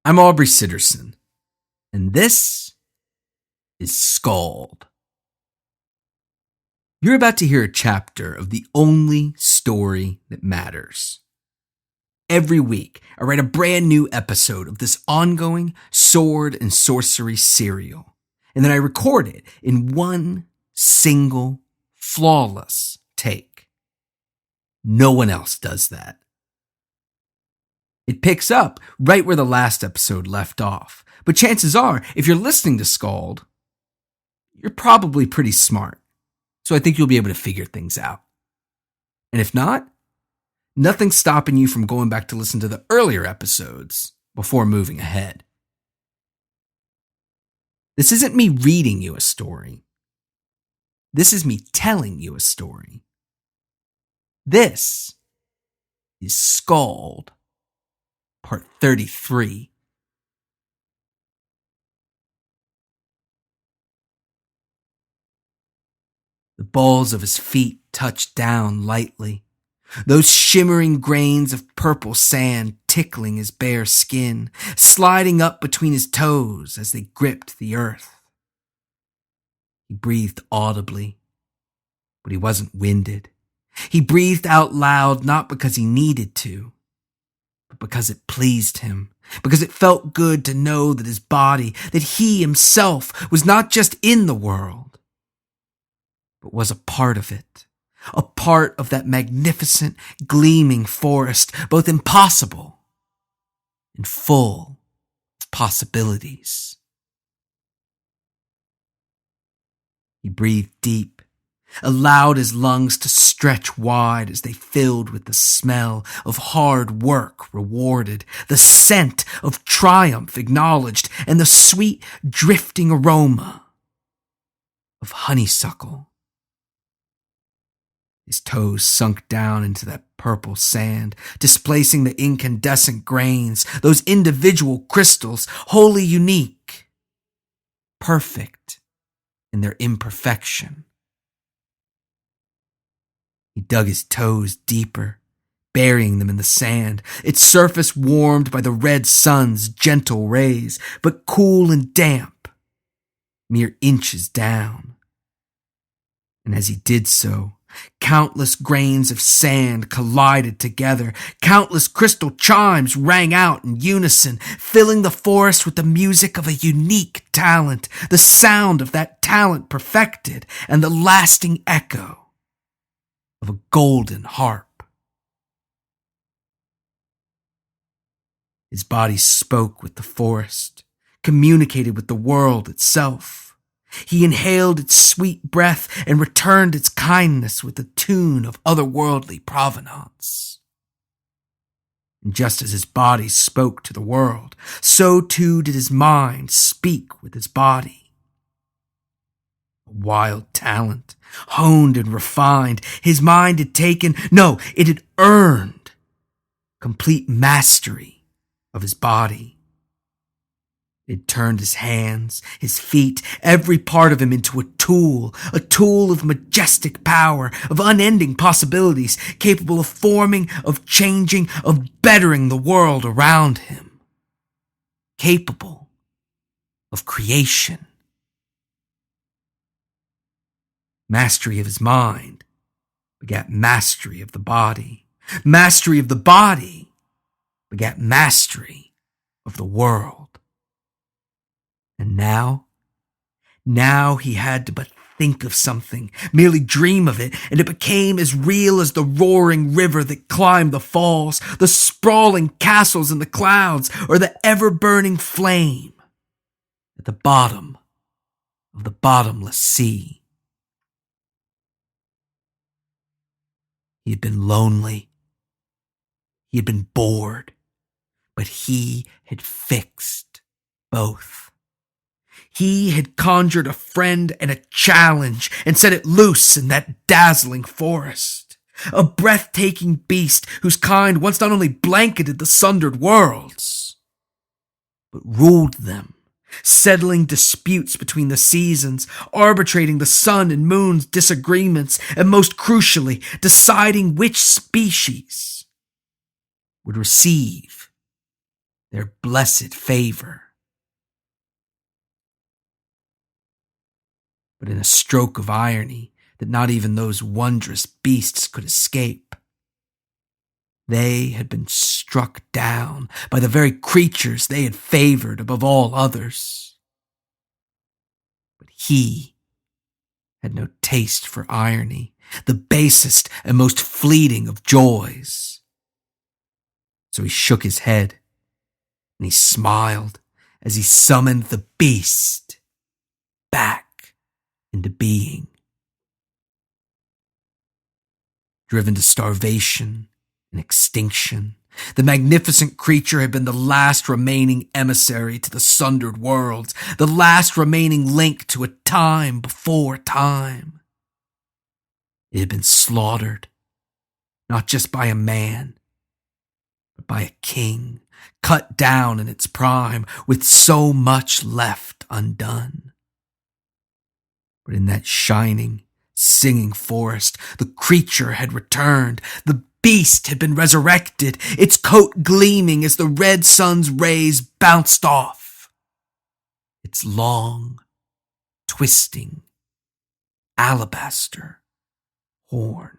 I'm Aubrey Sitterson, and this is SKALD. You're about to hear a chapter of the only story that matters. Every week, I write a brand new episode of this ongoing sword and sorcery serial, and then I record it in one single, flawless take. No one else does that. It picks up right where the last episode left off, but chances are, if you're listening to SKALD, you're probably pretty smart, so I think you'll be able to figure things out. And if not, nothing's stopping you from going back to listen to the earlier episodes before moving ahead. This isn't me reading you a story. This is me telling you a story. This is SKALD, Part 33. The balls of his feet touched down lightly, those shimmering grains of purple sand tickling his bare skin, sliding up between his toes as they gripped the earth. He breathed audibly, but he wasn't winded. He breathed out loud not because he needed to, but because it pleased him, because it felt good to know that his body, that he himself was not just in the world, but was a part of it, a part of that magnificent, gleaming forest, both impossible and full of possibilities. He breathed deep, allowed his lungs to stretch wide as they filled with the smell of hard work rewarded, the scent of triumph acknowledged, and the sweet, drifting aroma of honeysuckle. His toes sunk down into that purple sand, displacing the incandescent grains, those individual crystals, wholly unique, perfect in their imperfection. He dug his toes deeper, burying them in the sand, its surface warmed by the red sun's gentle rays, but cool and damp, mere inches down. And as he did so, countless grains of sand collided together. Countless crystal chimes rang out in unison, filling the forest with the music of a unique talent, the sound of that talent perfected, and the lasting echo of a golden harp. His body spoke with the forest, communicated with the world itself. He inhaled its sweet breath and returned its kindness with a tune of otherworldly provenance. And just as his body spoke to the world, so too did his mind speak with his body. A wild talent, honed and refined, his mind had taken, no, it had earned complete mastery of his body. It turned his hands, his feet, every part of him into a tool of majestic power, of unending possibilities, capable of forming, of changing, of bettering the world around him. Capable of creation. Mastery of his mind begat mastery of the body. Mastery of the body begat mastery of the world. And now he had to but think of something, merely dream of it, and it became as real as the roaring river that climbed the falls, the sprawling castles in the clouds, or the ever-burning flame at the bottom of the bottomless sea. He had been lonely. He had been bored, but he had fixed both. He had conjured a friend and a challenge and set it loose in that dazzling forest. A breathtaking beast whose kind once not only blanketed the sundered worlds, but ruled them, settling disputes between the seasons, arbitrating the sun and moon's disagreements, and most crucially, deciding which species would receive their blessed favor. But in a stroke of irony that not even those wondrous beasts could escape, they had been struck down by the very creatures they had favored above all others. But he had no taste for irony, the basest and most fleeting of joys. So he shook his head, and he smiled as he summoned the beast back into being. Driven to starvation and extinction, the magnificent creature had been the last remaining emissary to the sundered worlds, the last remaining link to a time before time. It had been slaughtered, not just by a man, but by a king, cut down in its prime, with so much left undone. But in that shining, singing forest, the creature had returned. The beast had been resurrected, its coat gleaming as the red sun's rays bounced off its long, twisting, alabaster horn.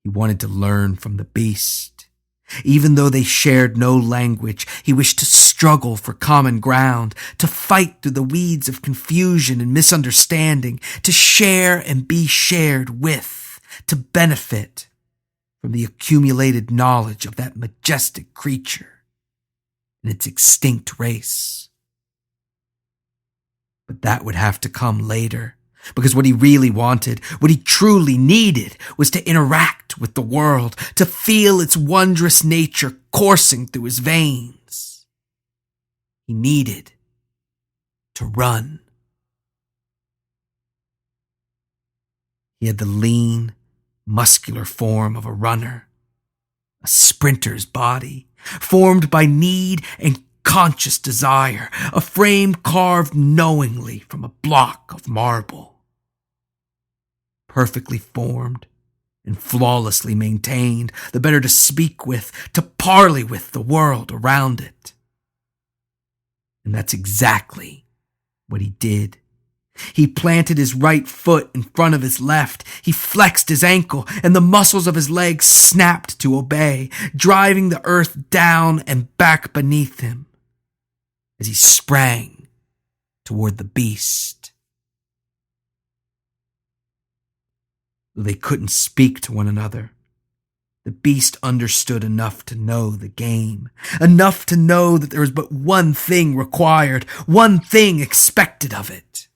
He wanted to learn from the beast. Even though they shared no language, he wished to struggle for common ground, to fight through the weeds of confusion and misunderstanding, to share and be shared with, to benefit from the accumulated knowledge of that majestic creature and its extinct race. But that would have to come later, because what he really wanted, what he truly needed, was to interact with the world, to feel its wondrous nature coursing through his veins. He needed to run. He had the lean, muscular form of a runner, a sprinter's body, formed by need and conscious desire, a frame carved knowingly from a block of marble. Perfectly formed and flawlessly maintained, the better to speak with, to parley with the world around it. And that's exactly what he did. He planted his right foot in front of his left. He flexed his ankle, and the muscles of his legs snapped to obey, driving the earth down and back beneath him as he sprang toward the beast. Though they couldn't speak to one another, the beast understood enough to know the game, enough to know that there was but one thing required, one thing expected of it: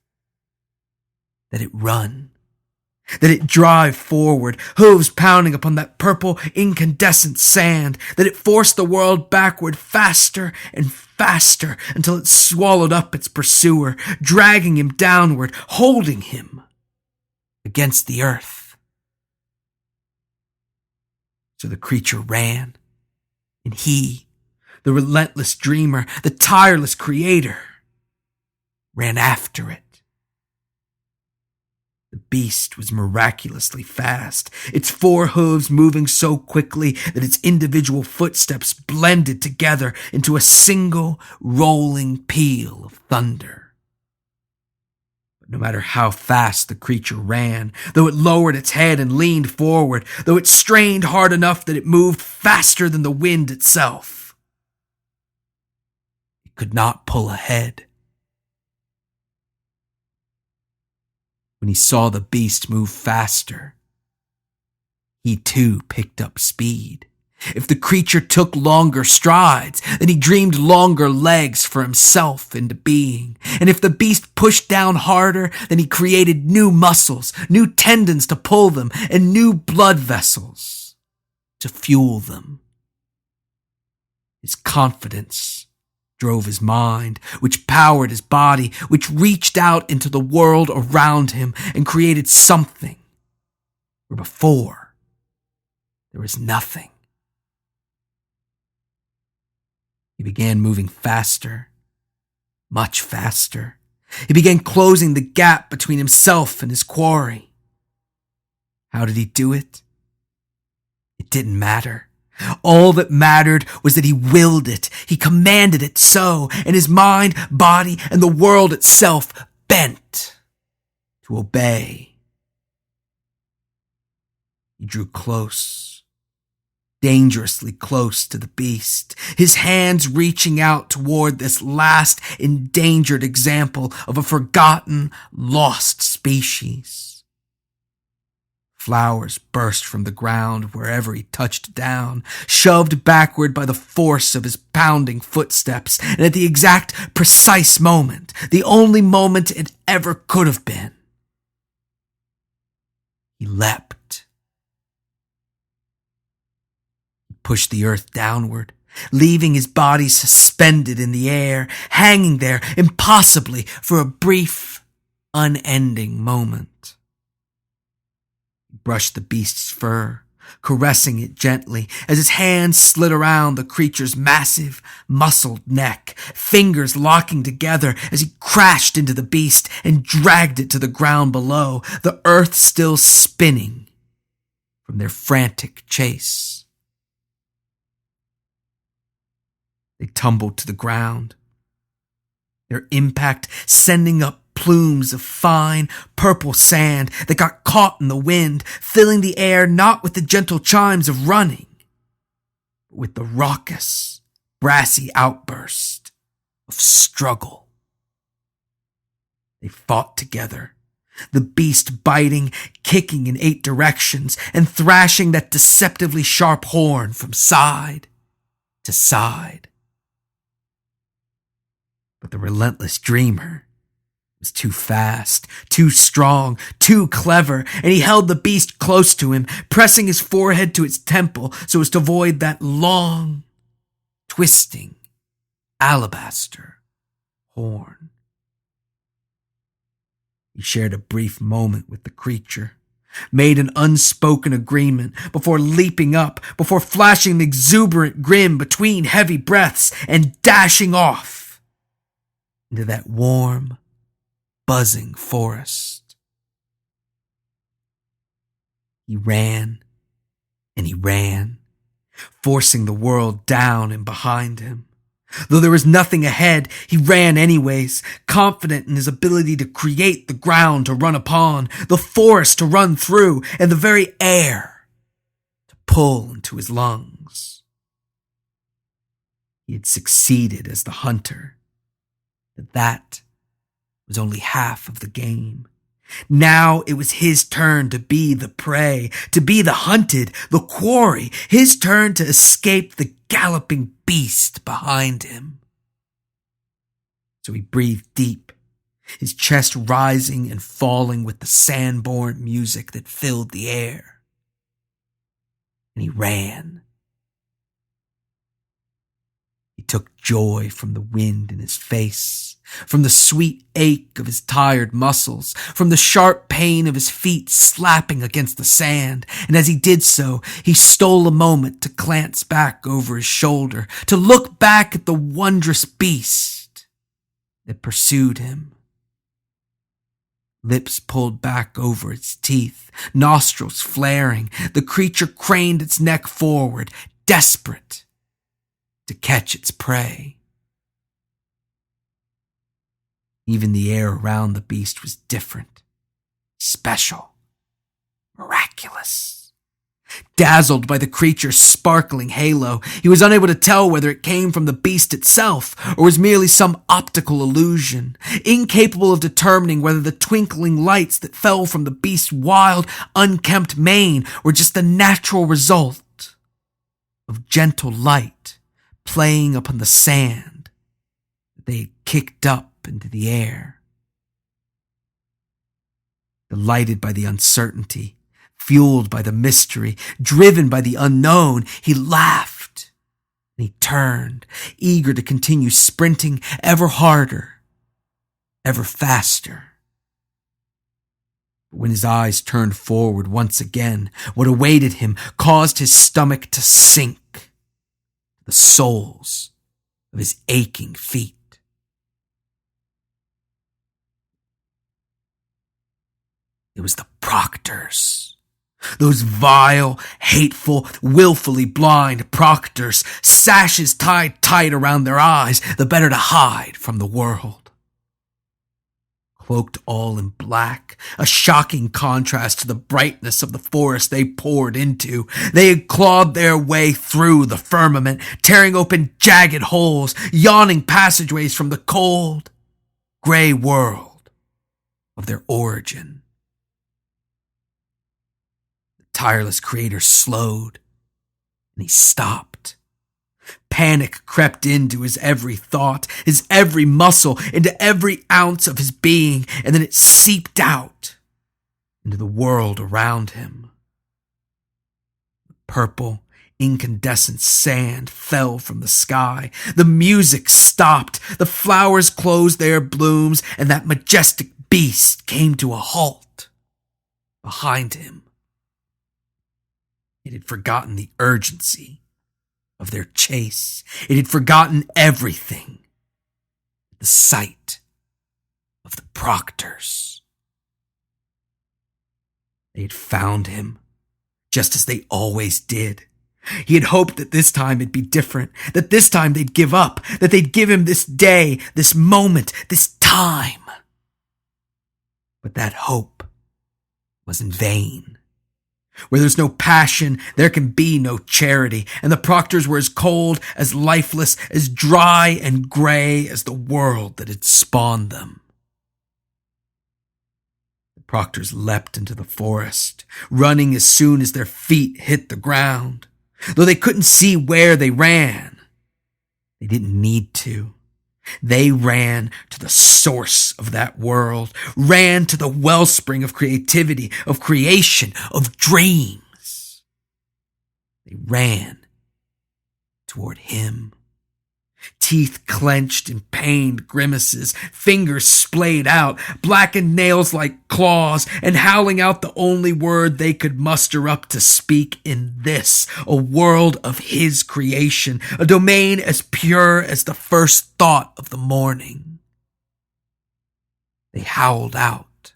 that it run, that it drive forward, hooves pounding upon that purple incandescent sand, that it forced the world backward faster and faster until it swallowed up its pursuer, dragging him downward, holding him against the earth. So the creature ran, and he, the relentless dreamer, the tireless creator, ran after it. The beast was miraculously fast, its four hooves moving so quickly that its individual footsteps blended together into a single rolling peal of thunder. But no matter how fast the creature ran, though it lowered its head and leaned forward, though it strained hard enough that it moved faster than the wind itself, it could not pull ahead. When he saw the beast move faster, he too picked up speed. If the creature took longer strides, then he dreamed longer legs for himself into being. And if the beast pushed down harder, then he created new muscles, new tendons to pull them, and new blood vessels to fuel them. His confidence drove his mind, which powered his body, which reached out into the world around him and created something where before there was nothing. He began moving faster, much faster. He began closing the gap between himself and his quarry. How did he do it? It didn't matter. All that mattered was that he willed it, he commanded it so, and his mind, body, and the world itself bent to obey. He drew close, dangerously close to the beast, his hands reaching out toward this last endangered example of a forgotten, lost species. Flowers burst from the ground wherever he touched down, shoved backward by the force of his pounding footsteps, and at the exact, precise moment, the only moment it ever could have been, he leapt. He pushed the earth downward, leaving his body suspended in the air, hanging there impossibly for a brief, unending moment. Brushed the beast's fur, caressing it gently as his hands slid around the creature's massive, muscled neck, fingers locking together as he crashed into the beast and dragged it to the ground below, the earth still spinning from their frantic chase. They tumbled to the ground, their impact sending up plumes of fine, purple sand that got caught in the wind, filling the air not with the gentle chimes of running, but with the raucous, brassy outburst of struggle. They fought together, the beast biting, kicking in 8 directions, and thrashing that deceptively sharp horn from side to side. But the relentless dreamer was too fast, too strong, too clever, and he held the beast close to him, pressing his forehead to its temple so as to avoid that long, twisting, alabaster horn. He shared a brief moment with the creature, made an unspoken agreement before leaping up, before flashing an exuberant grin between heavy breaths and dashing off into that warm, buzzing forest. He ran and he ran, forcing the world down and behind him. Though there was nothing ahead, he ran anyways, confident in his ability to create the ground to run upon, the forest to run through, and the very air to pull into his lungs. He had succeeded as the hunter, but that was only half of the game. Now it was his turn to be the prey, to be the hunted, the quarry, his turn to escape the galloping beast behind him. So he breathed deep, his chest rising and falling with the sand-born music that filled the air. And he ran. He took joy from the wind in his face, from the sweet ache of his tired muscles, from the sharp pain of his feet slapping against the sand, and as he did so, he stole a moment to glance back over his shoulder, to look back at the wondrous beast that pursued him. Lips pulled back over its teeth, nostrils flaring, the creature craned its neck forward, desperate to catch its prey. Even the air around the beast was different, special, miraculous. Dazzled by the creature's sparkling halo, he was unable to tell whether it came from the beast itself or was merely some optical illusion, incapable of determining whether the twinkling lights that fell from the beast's wild, unkempt mane were just the natural result of gentle light playing upon the sand that they had kicked up into the air. Delighted by the uncertainty, fueled by the mystery, driven by the unknown, he laughed and he turned, eager to continue sprinting ever harder, ever faster. But when his eyes turned forward once again, what awaited him caused his stomach to sink to the soles of his aching feet. It was the proctors. Those vile, hateful, willfully blind proctors, sashes tied tight around their eyes, the better to hide from the world. Cloaked all in black, a shocking contrast to the brightness of the forest they poured into. They had clawed their way through the firmament, tearing open jagged holes, yawning passageways from the cold, gray world of their origin. The tireless creator slowed, and he stopped. Panic crept into his every thought, his every muscle, into every ounce of his being, and then it seeped out into the world around him. The purple, incandescent sand fell from the sky. The music stopped. The flowers closed their blooms, and that majestic beast came to a halt behind him. It had forgotten the urgency of their chase. It had forgotten everything. The sight of the proctors. They had found him, just as they always did. He had hoped that this time it'd be different, that this time they'd give up, that they'd give him this day, this moment, this time. But that hope was in vain. Where there's no passion, there can be no charity, and the proctors were as cold, as lifeless, as dry and gray as the world that had spawned them. The proctors leapt into the forest, running as soon as their feet hit the ground. Though they couldn't see where they ran, they didn't need to. They ran to the source of that world, ran to the wellspring of creativity, of creation, of dreams. They ran toward him. Teeth clenched in pained grimaces, fingers splayed out, blackened nails like claws, and howling out the only word they could muster up to speak in this, a world of his creation, a domain as pure as the first thought of the morning. They howled out,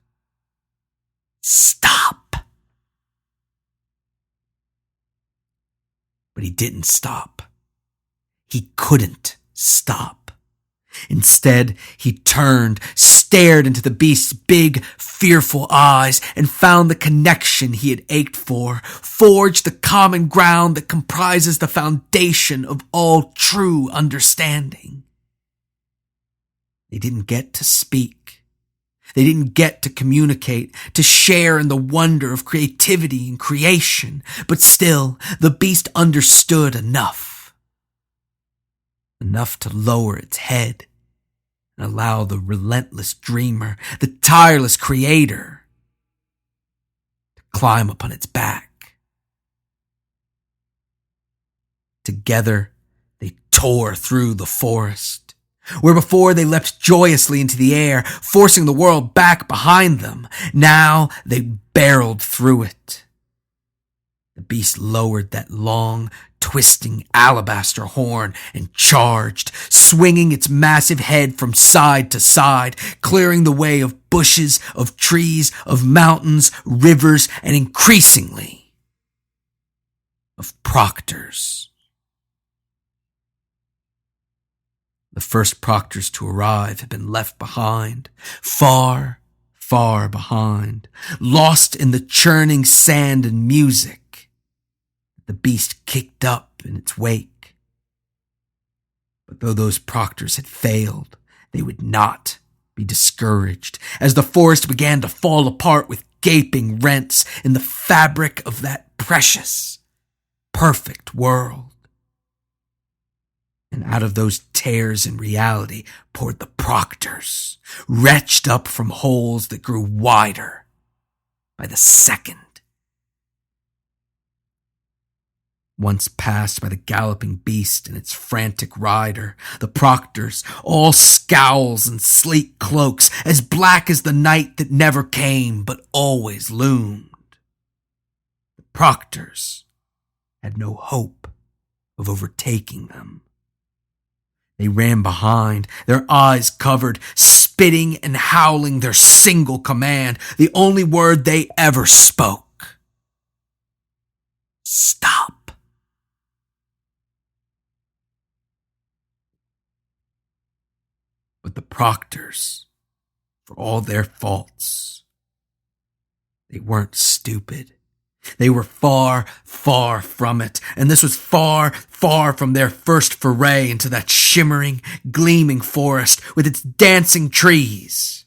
"Stop!" But he didn't stop. He couldn't stop. Instead, he turned, stared into the beast's big, fearful eyes, and found the connection he had ached for, forged the common ground that comprises the foundation of all true understanding. They didn't get to speak. They didn't get to communicate, to share in the wonder of creativity and creation, but still, the beast understood enough. Enough to lower its head and allow the relentless dreamer, the tireless creator, to climb upon its back. Together, they tore through the forest, where before they leapt joyously into the air, forcing the world back behind them. Now they barreled through it. The beast lowered that long, twisting alabaster horn and charged, swinging its massive head from side to side, clearing the way of bushes, of trees, of mountains, rivers, and increasingly of proctors. The first proctors to arrive had been left behind, far, far behind, lost in the churning sand and music. The beast kicked up in its wake. But though those proctors had failed, they would not be discouraged as the forest began to fall apart with gaping rents in the fabric of that precious, perfect world. And out of those tears in reality poured the proctors, retched up from holes that grew wider by the second. Once passed by the galloping beast and its frantic rider, the proctors, all scowls and sleek cloaks, as black as the night that never came but always loomed. The proctors had no hope of overtaking them. They ran behind, their eyes covered, spitting and howling their single command, the only word they ever spoke. Stop. But the proctors, for all their faults, they weren't stupid. They were far, far from it, and this was far, far from their first foray into that shimmering, gleaming forest with its dancing trees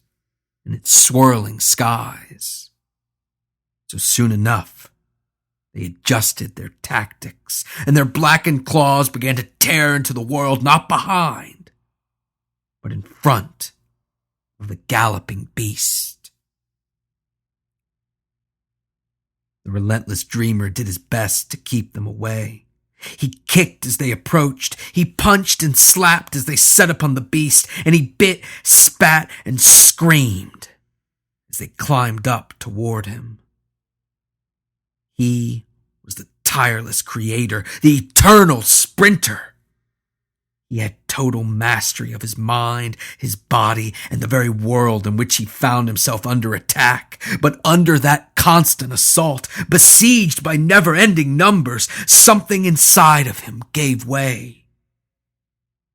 and its swirling skies. So soon enough, they adjusted their tactics, and their blackened claws began to tear into the world, not behind, but in front of the galloping beast. The relentless dreamer did his best to keep them away. He kicked as they approached, he punched and slapped as they set upon the beast, and he bit, spat, and screamed as they climbed up toward him. He was the tireless creator, the eternal sprinter. He had total mastery of his mind, his body, and the very world in which he found himself under attack. But under that constant assault, besieged by never-ending numbers, something inside of him gave way.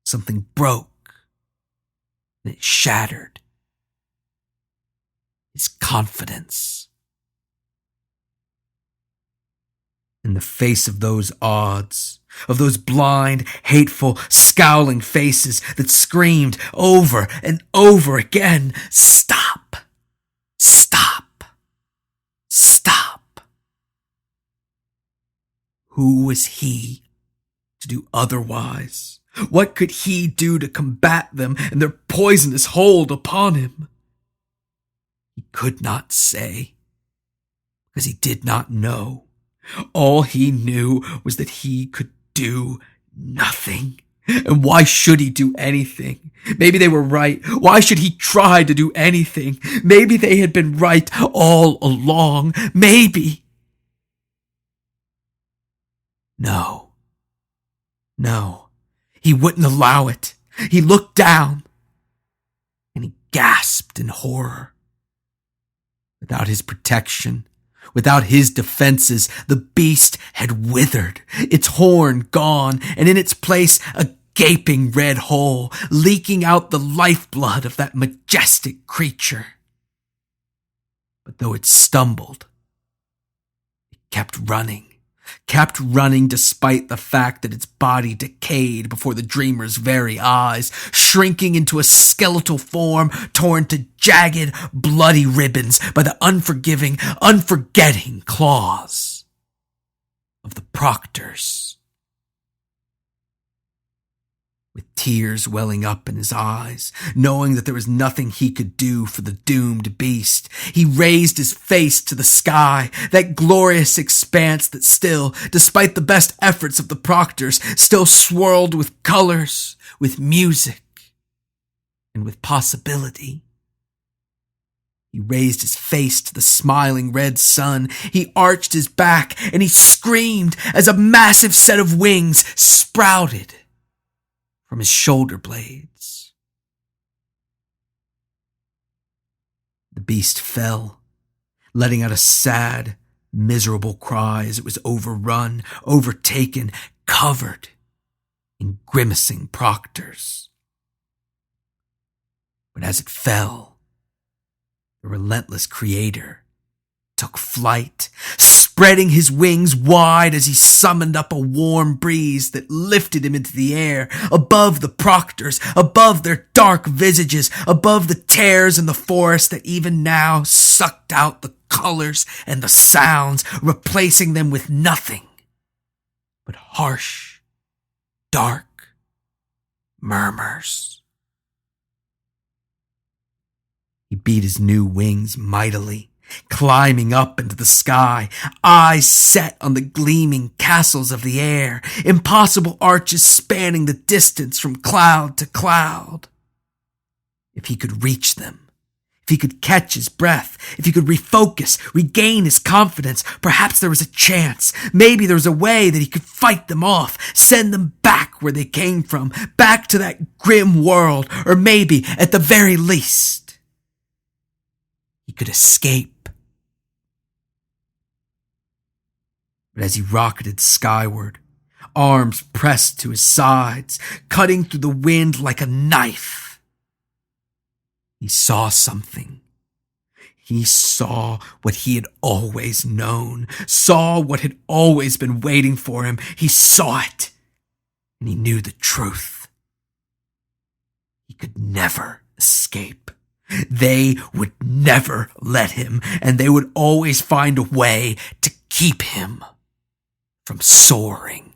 Something broke, and it shattered. His confidence. In the face of those odds, of those blind, hateful, scowling faces that screamed over and over again, "Stop! Stop! Stop!" Who was he to do otherwise? What could he do to combat them and their poisonous hold upon him? He could not say, because he did not know. All he knew was that he could do nothing. And why should he do anything? Maybe they were right. Why should he try to do anything? Maybe they had been right all along. Maybe. No. He wouldn't allow it. He looked down and he gasped in horror. Without his protection, without his defenses, the beast had withered, its horn gone, and in its place a gaping red hole, leaking out the lifeblood of that majestic creature. But though it stumbled, it kept running despite the fact that its body decayed before the dreamer's very eyes, shrinking into a skeletal form torn to jagged, bloody ribbons by the unforgiving, unforgetting claws of the proctors. With tears welling up in his eyes, knowing that there was nothing he could do for the doomed beast, he raised his face to the sky, that glorious expanse that still, despite the best efforts of the proctors, still swirled with colors, with music, and with possibility. He raised his face to the smiling red sun, he arched his back, and he screamed as a massive set of wings sprouted from his shoulder blades. The beast fell, letting out a sad, miserable cry as it was overrun, overtaken, covered in grimacing proctors. But as it fell, the relentless creator took flight, spreading his wings wide as he summoned up a warm breeze that lifted him into the air, above the proctors, above their dark visages, above the tears in the forest that even now sucked out the colors and the sounds, replacing them with nothing but harsh, dark murmurs. He beat his new wings mightily, climbing up into the sky, eyes set on the gleaming castles of the air, impossible arches spanning the distance from cloud to cloud. If he could reach them, if he could catch his breath, if he could refocus, regain his confidence, perhaps there was a chance. Maybe there was a way that he could fight them off, send them back where they came from, back to that grim world, or maybe, at the very least, he could escape. But as he rocketed skyward, arms pressed to his sides, cutting through the wind like a knife, he saw something. He saw what he had always known, saw what had always been waiting for him. He saw it, and he knew the truth. He could never escape. They would never let him, and they would always find a way to keep him from soaring.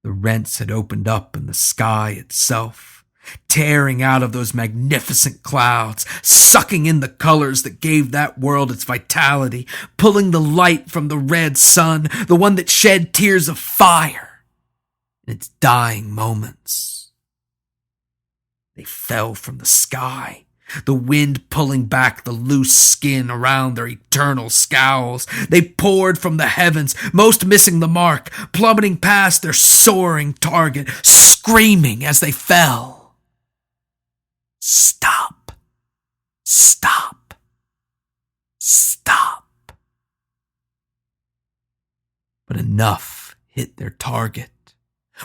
The rents had opened up in the sky itself, tearing out of those magnificent clouds, sucking in the colors that gave that world its vitality, pulling the light from the red sun, the one that shed tears of fire in its dying moments. They fell from the sky, the wind pulling back the loose skin around their eternal scowls. They poured from the heavens, most missing the mark, plummeting past their soaring target, screaming as they fell. Stop! Stop! Stop! But enough hit their target.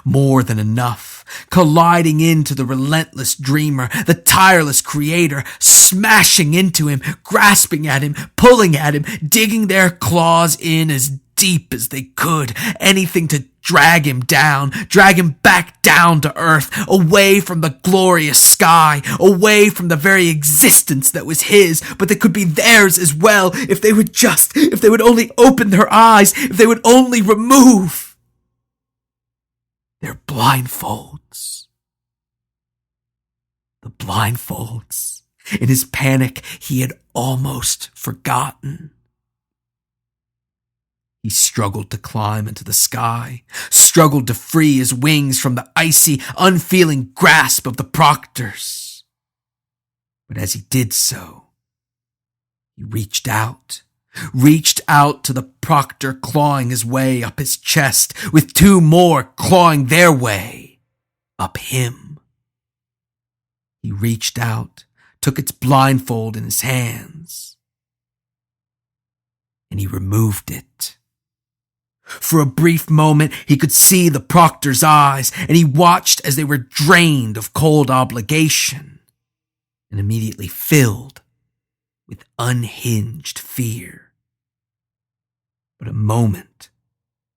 More than enough, colliding into the relentless dreamer, the tireless creator, smashing into him, grasping at him, pulling at him, digging their claws in as deep as they could, anything to drag him down, drag him back down to earth, away from the glorious sky, away from the very existence that was his, but that could be theirs as well if they would only open their eyes, if they would only remove their blindfolds. The blindfolds. In his panic, he had almost forgotten. He struggled to climb into the sky, struggled to free his wings from the icy, unfeeling grasp of the proctors. But as he did so, he reached out to the proctor clawing his way up his chest, with two more clawing their way up him. He reached out, took its blindfold in his hands, and he removed it. For a brief moment, he could see the proctor's eyes, and he watched as they were drained of cold obligation and immediately filled with unhinged fear. But a moment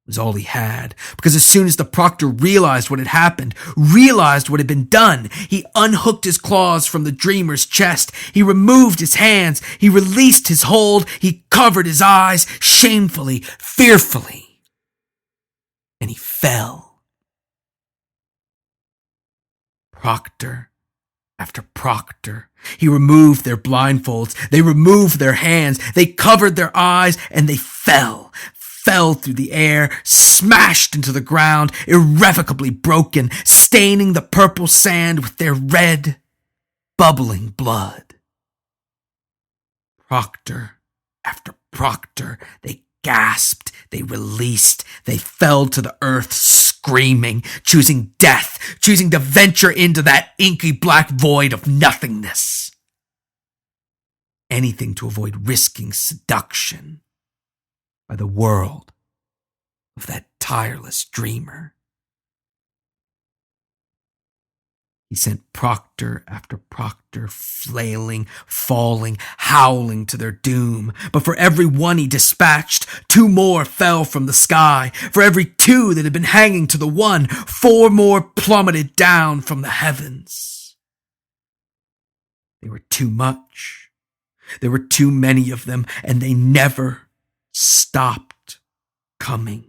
was all he had, because as soon as the proctor realized what had happened, realized what had been done, he unhooked his claws from the dreamer's chest, he removed his hands, he released his hold, he covered his eyes, shamefully, fearfully, and he fell. Proctor after proctor, he removed their blindfolds, they removed their hands, they covered their eyes, and they fell through the air, smashed into the ground, irrevocably broken, staining the purple sand with their red, bubbling blood. Proctor after proctor, they gasped, they released, they fell to the earth screaming, choosing death, choosing to venture into that inky black void of nothingness. Anything to avoid risking seduction by the world of that tireless dreamer. He sent proctor after proctor flailing, falling, howling to their doom. But for every one he dispatched, two more fell from the sky. For every two that had been hanging to the one, four more plummeted down from the heavens. They were too much. There were too many of them, and they never stopped coming.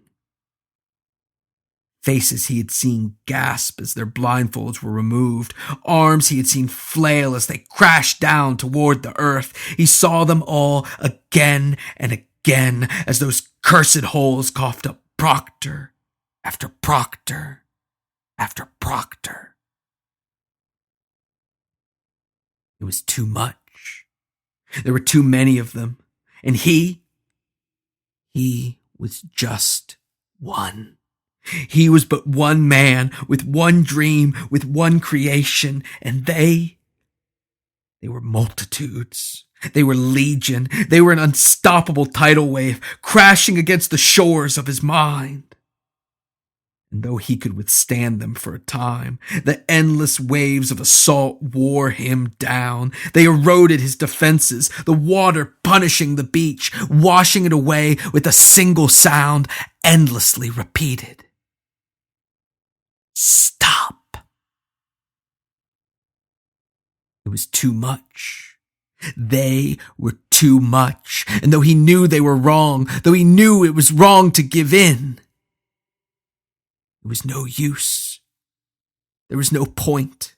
Faces he had seen gasp as their blindfolds were removed. Arms he had seen flail as they crashed down toward the earth. He saw them all again and again as those cursed holes coughed up proctor after proctor after proctor. It was too much. There were too many of them. And he was just one. He was but one man, with one dream, with one creation, and they were multitudes. They were legion. They were an unstoppable tidal wave crashing against the shores of his mind. And though he could withstand them for a time, the endless waves of assault wore him down. They eroded his defenses, the water punishing the beach, washing it away with a single sound, endlessly repeated. Stop. It was too much. They were too much. And though he knew they were wrong, though he knew it was wrong to give in, it was no use. There was no point.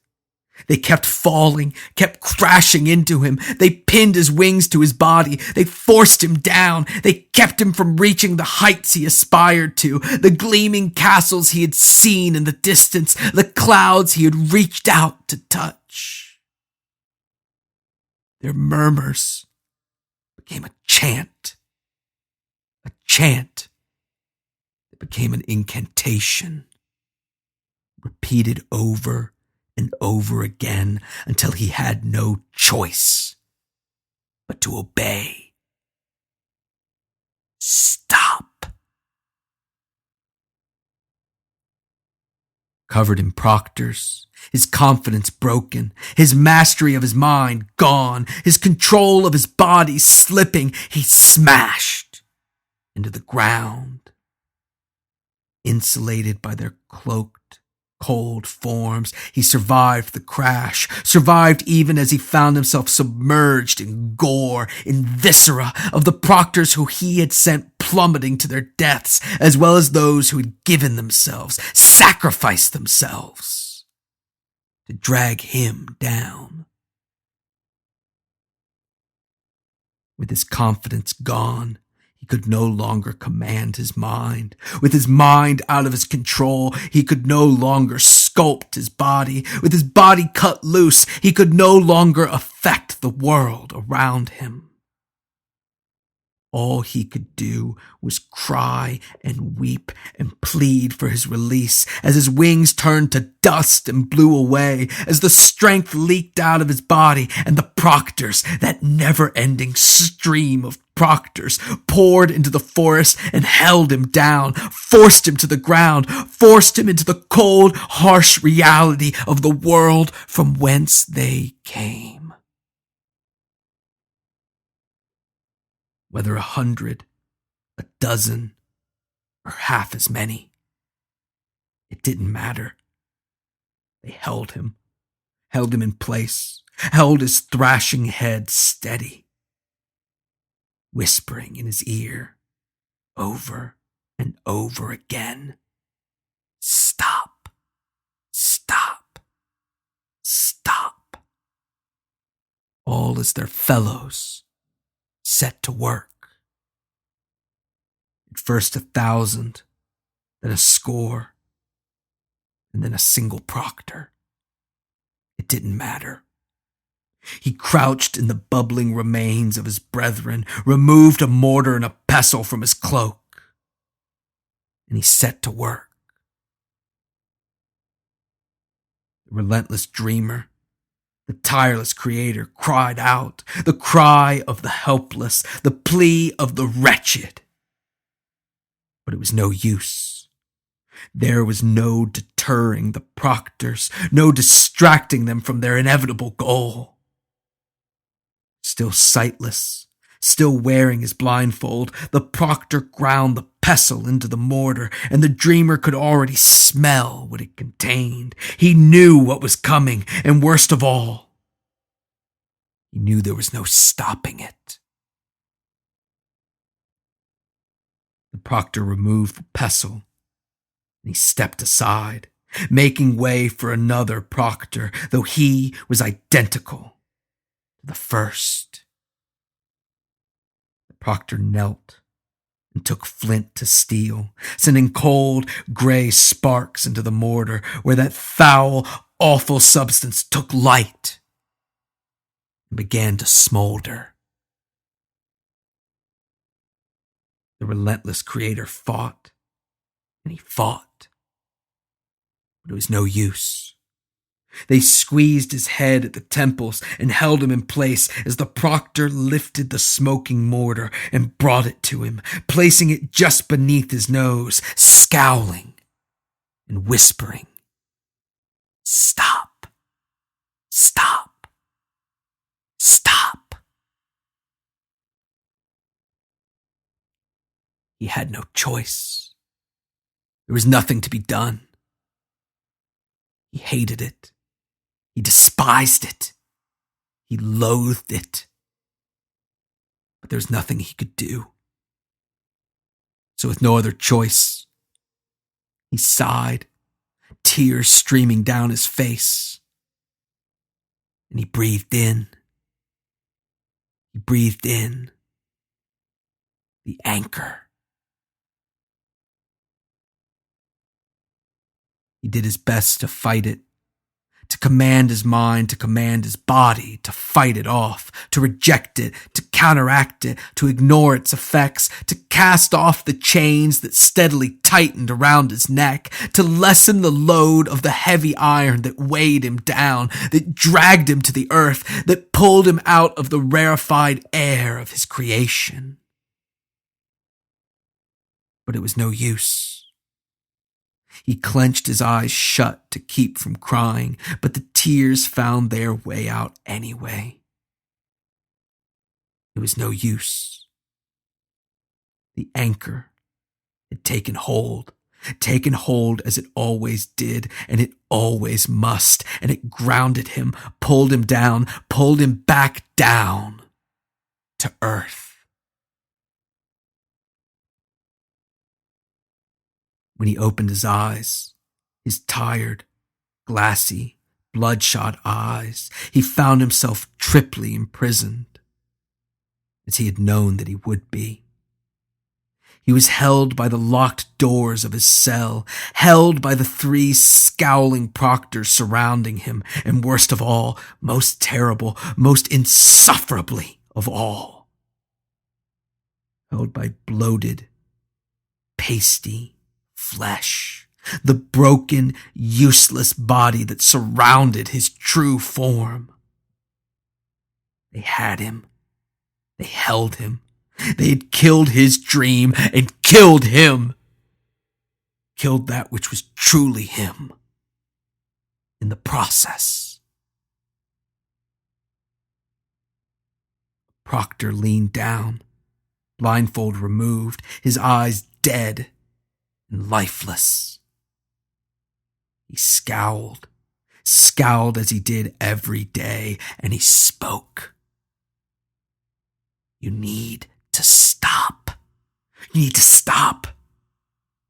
They kept falling, kept crashing into him. They pinned his wings to his body. They forced him down. They kept him from reaching the heights he aspired to, the gleaming castles he had seen in the distance, the clouds he had reached out to touch. Their murmurs became a chant that became an incantation, repeated over and over again until he had no choice but to obey. Stop. Covered in proctors, his confidence broken, his mastery of his mind gone, his control of his body slipping, he smashed into the ground. Insulated by their cloaked, cold forms, he survived the crash, survived even as he found himself submerged in gore, in viscera of the proctors who he had sent plummeting to their deaths, as well as those who had given themselves, sacrificed themselves to drag him down. With his confidence gone, he could no longer command his mind. With his mind out of his control, he could no longer sculpt his body. With his body cut loose, he could no longer affect the world around him. All he could do was cry and weep and plead for his release as his wings turned to dust and blew away, as the strength leaked out of his body and the proctors, that never-ending stream of proctors, poured into the forest and held him down, forced him to the ground, forced him into the cold, harsh reality of the world from whence they came. Whether 100, a dozen, or half as many, it didn't matter. They held him in place, held his thrashing head steady, whispering in his ear over and over again, stop, stop, stop. All as their fellows set to work. At first 1,000, then a score, and then a single proctor. It didn't matter. He crouched in the bubbling remains of his brethren, removed a mortar and a pestle from his cloak, and he set to work. The relentless dreamer, the tireless creator, cried out, the cry of the helpless, the plea of the wretched. But it was no use. There was no deterring the proctors, no distracting them from their inevitable goal. Still sightless, still wearing his blindfold, the proctor ground the pestle into the mortar, and the dreamer could already smell what it contained. He knew what was coming, and worst of all, he knew there was no stopping it. The proctor removed the pestle, and he stepped aside, making way for another proctor, though he was identical to the first. The proctor knelt and took flint to steel, sending cold, gray sparks into the mortar where that foul, awful substance took light and began to smolder. The relentless creator fought, and he fought, but it was no use. They squeezed his head at the temples and held him in place as the proctor lifted the smoking mortar and brought it to him, placing it just beneath his nose, scowling and whispering, "Stop, stop, stop." He had no choice. There was nothing to be done. He hated it. He despised it. He loathed it. But there was nothing he could do. So with no other choice, he sighed, tears streaming down his face. And he breathed in. He breathed in the anchor. He did his best to fight it, to command his mind, to command his body, to fight it off, to reject it, to counteract it, to ignore its effects, to cast off the chains that steadily tightened around his neck, to lessen the load of the heavy iron that weighed him down, that dragged him to the earth, that pulled him out of the rarefied air of his creation. But it was no use. He clenched his eyes shut to keep from crying, but the tears found their way out anyway. It was no use. The anchor had taken hold as it always did, and it always must, and it grounded him, pulled him back down to earth. When he opened his eyes, his tired, glassy, bloodshot eyes, he found himself triply imprisoned, as he had known that he would be. He was held by the locked doors of his cell, held by the 3 scowling proctors surrounding him, and worst of all, most terrible, most insufferably of all, held by bloated, pasty flesh, the broken, useless body that surrounded his true form. They had him. They held him. They had killed his dream and killed him. Killed that which was truly him in the process. Proctor leaned down, blindfold removed, his eyes dead and lifeless. He scowled as he did every day, and he spoke. You need to stop. You need to stop.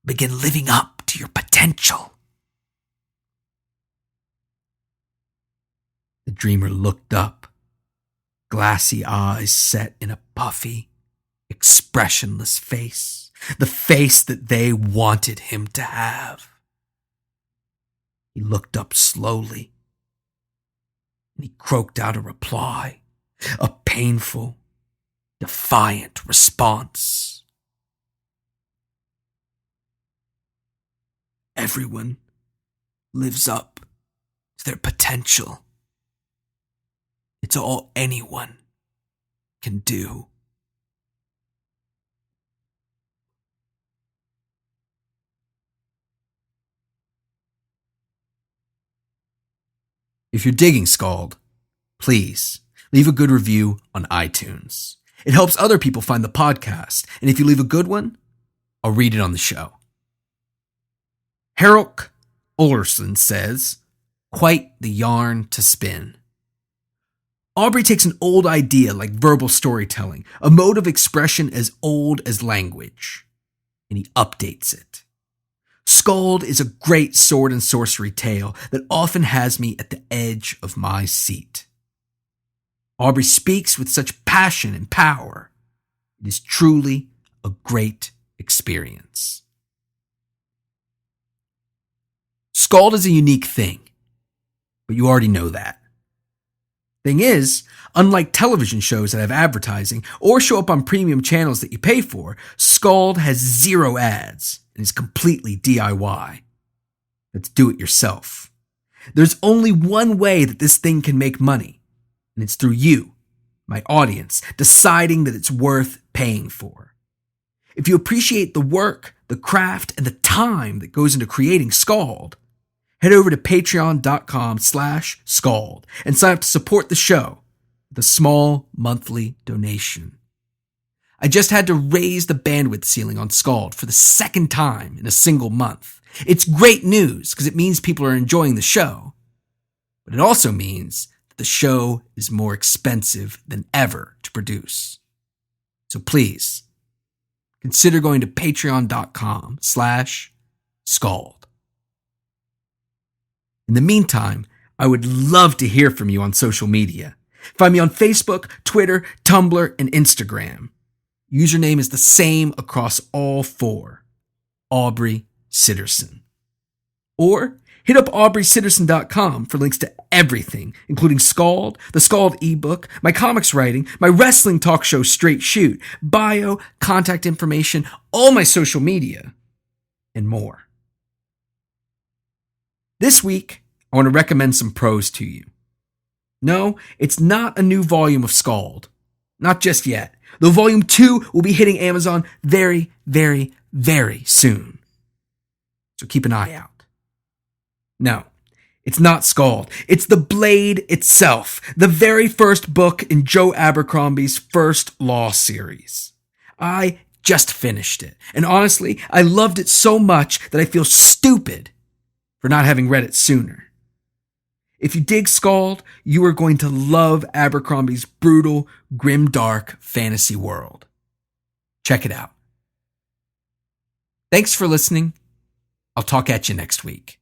Begin living up to your potential. The dreamer looked up, glassy eyes set in a puffy, expressionless face, the face that they wanted him to have. He looked up slowly, and he croaked out a reply, a painful, defiant response. Everyone lives up to their potential. It's all anyone can do. If you're digging SKALD, please leave a good review on iTunes. It helps other people find the podcast, and if you leave a good one, I'll read it on the show. Harold Ollerson says, quite the yarn to spin. Aubrey takes an old idea like verbal storytelling, a mode of expression as old as language, and he updates it. SKALD is a great sword and sorcery tale that often has me at the edge of my seat. Aubrey speaks with such passion and power. It is truly a great experience. SKALD is a unique thing, but you already know that. Thing is, unlike television shows that have advertising or show up on premium channels that you pay for, SKALD has 0 ads and is completely DIY. That's do it yourself. There's only one way that this thing can make money, and it's through you, my audience, deciding that it's worth paying for. If you appreciate the work, the craft, and the time that goes into creating SKALD, head over to patreon.com/SKALD and sign up to support the show with a small monthly donation. I just had to raise the bandwidth ceiling on SKALD for the second time in a single month. It's great news because it means people are enjoying the show, but it also means that the show is more expensive than ever to produce. So please, consider going to patreon.com/SKALD. In the meantime, I would love to hear from you on social media. Find me on Facebook, Twitter, Tumblr, and Instagram. Username is the same across all four: Aubrey Sitterson. Or hit up AubreySitterson.com for links to everything, including SKALD, the SKALD ebook, my comics writing, my wrestling talk show Straight Shoot, bio, contact information, all my social media, and more. This week, I want to recommend some prose to you. No, it's not a new volume of SKALD. Not just yet, though Volume 2 will be hitting Amazon very, very, very soon. So keep an eye out. No, it's not SKALD. It's The Blade itself, the very first book in Joe Abercrombie's first Law series. I just finished it, and honestly, I loved it so much that I feel stupid for not having read it sooner. If you dig SKALD, you are going to love Abercrombie's brutal, grim-dark fantasy world. Check it out. Thanks for listening. I'll talk at you next week.